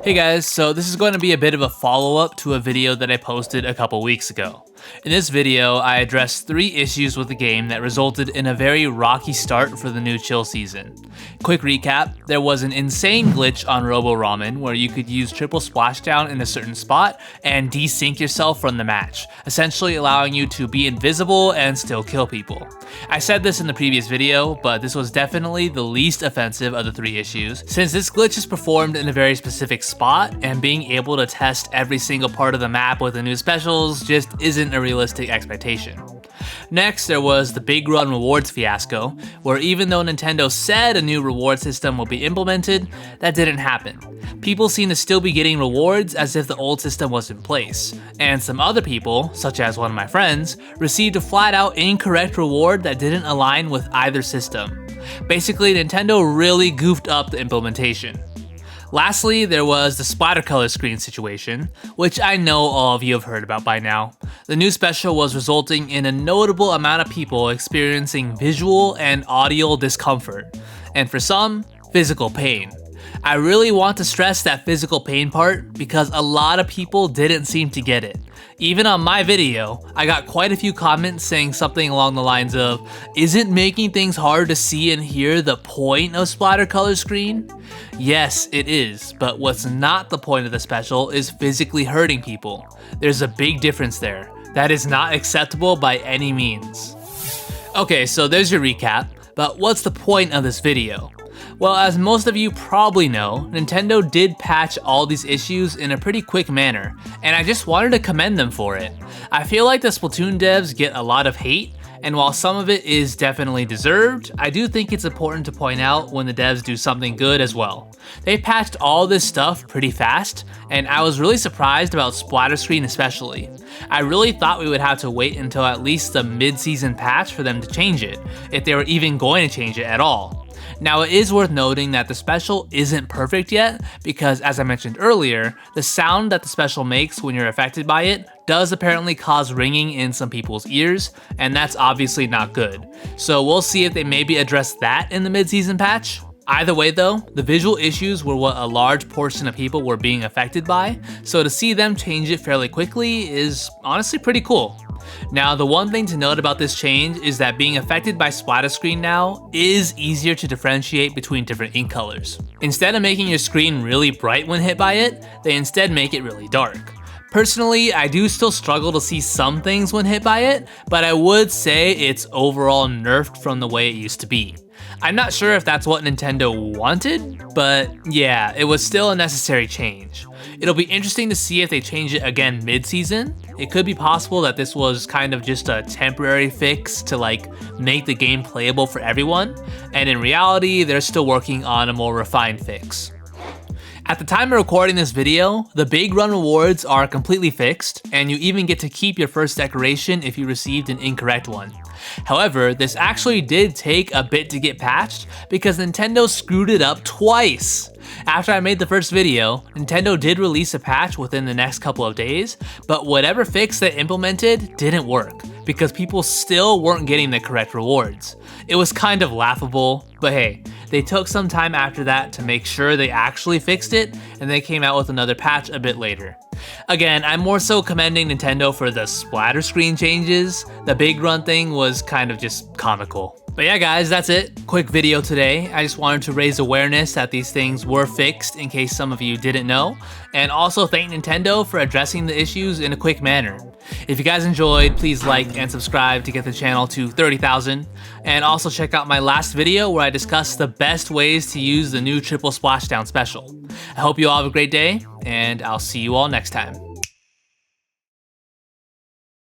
Hey guys, so this is going to be a bit of a follow-up to a video that I posted a couple weeks ago. In this video, I addressed 3 issues with the game that resulted in a very rocky start for the new chill season. Quick recap, there was an insane glitch on Robo Ramen where you could use triple splashdown in a certain spot and desync yourself from the match, essentially allowing you to be invisible and still kill people. I said this in the previous video, but this was definitely the least offensive of the 3 issues, since this glitch is performed in a very specific spot, and being able to test every single part of the map with the new specials just isn't a realistic expectation. Next, there was the Big Run rewards fiasco, where even though Nintendo said a new reward system will be implemented, that didn't happen. People seem to still be getting rewards as if the old system was in place, and some other people, such as one of my friends, received a flat out incorrect reward that didn't align with either system. Basically, Nintendo really goofed up the implementation. Lastly, there was the Splattercolor screen situation, which I know all of you have heard about by now. The new special was resulting in a notable amount of people experiencing visual and audio discomfort, and for some, physical pain. I really want to stress that physical pain part because a lot of people didn't seem to get it. Even on my video, I got quite a few comments saying something along the lines of, "Isn't making things hard to see and hear the point of Splattercolor screen?" Yes, it is, but what's not the point of the special is physically hurting people. There's a big difference there. That is not acceptable by any means. Okay, so there's your recap, but what's the point of this video? Well, as most of you probably know, Nintendo did patch all these issues in a pretty quick manner, and I just wanted to commend them for it. I feel like the Splatoon devs get a lot of hate, and while some of it is definitely deserved, I do think it's important to point out when the devs do something good as well. They patched all this stuff pretty fast, and I was really surprised about Splatter Screen especially. I really thought we would have to wait until at least the mid-season patch for them to change it, if they were even going to change it at all. Now, it is worth noting that the special isn't perfect yet because, as I mentioned earlier, the sound that the special makes when you're affected by it does apparently cause ringing in some people's ears, and that's obviously not good. So we'll see if they maybe address that in the mid-season patch. Either way though, the visual issues were what a large portion of people were being affected by, so to see them change it fairly quickly is honestly pretty cool. Now, the one thing to note about this change is that being affected by splatter screen now is easier to differentiate between different ink colors. Instead of making your screen really bright when hit by it, they instead make it really dark. Personally, I do still struggle to see some things when hit by it, but I would say it's overall nerfed from the way it used to be. I'm not sure if that's what Nintendo wanted, but yeah, it was still a necessary change. It'll be interesting to see if they change it again mid-season. It could be possible that this was kind of just a temporary fix to make the game playable for everyone, and in reality, they're still working on a more refined fix. At the time of recording this video, the Big Run rewards are completely fixed, and you even get to keep your first decoration if you received an incorrect one. However, this actually did take a bit to get patched because Nintendo screwed it up twice. After I made the first video, Nintendo did release a patch within the next couple of days, but whatever fix they implemented didn't work because people still weren't getting the correct rewards. It was kind of laughable, but hey, they took some time after that to make sure they actually fixed it, and they came out with another patch a bit later. Again, I'm more so commending Nintendo for the splatter screen changes. The Big Run thing was kind of just comical. But yeah guys, that's it. Quick video today. I just wanted to raise awareness that these things were fixed in case some of you didn't know, and also thank Nintendo for addressing the issues in a quick manner. If you guys enjoyed, please like and subscribe to get the channel to 30,000, and also check out my last video where I discuss the best ways to use the new triple splashdown special. I hope you all have a great day, and I'll see you all next time.